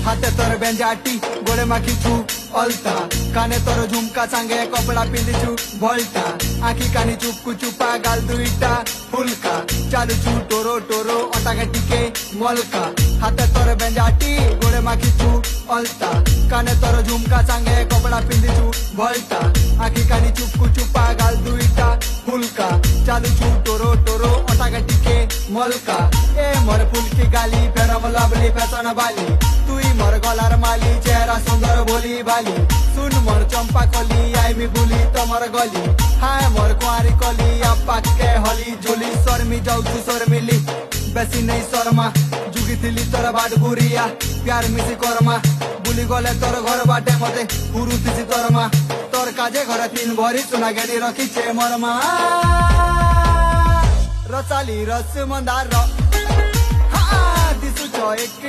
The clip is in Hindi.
हाथे तोर बेंजाटी गोड़े माखीचू अलता काने तोर झुमका सांगे कपड़ा पिंधिचू भल्टा आखी कानी चुपकू चुपा गाल दुईटा फुलका चालू चू टोरो टोरो अटाके टिके मलका हाथे तोर बेंजाटी गोड़े माखीचू अलता काने तोर झुमका सांगे कपड़ा पिंधिचू भल्टा आखी कानी चुपकू चुपा गाल दुईटा फुलका चालू चू टोरो टोरो अटाके टिके मलका ए मोर फुलकी गाली फेरम लवली फैशन बाली तुई मोर गलार माली चेहरा सुंदर बोली बाली सुन मोर चंपा कली आई मी बुली तमर गली हाय मोर कुआरी कली अपा के हली झोली शर्मी जाऊचु शर्मिली बेसी नहीं शर्मा जुगी थिली तोर बाट गुरिया प्यार मिसी करमा बुली गले तोर घर बाटे मते पुरु दिसी तोर मा तोर काजे घर तीन भरी चुना गेडी रखिछे मोर मा रसाली रस मंदार हा दिसु छ एक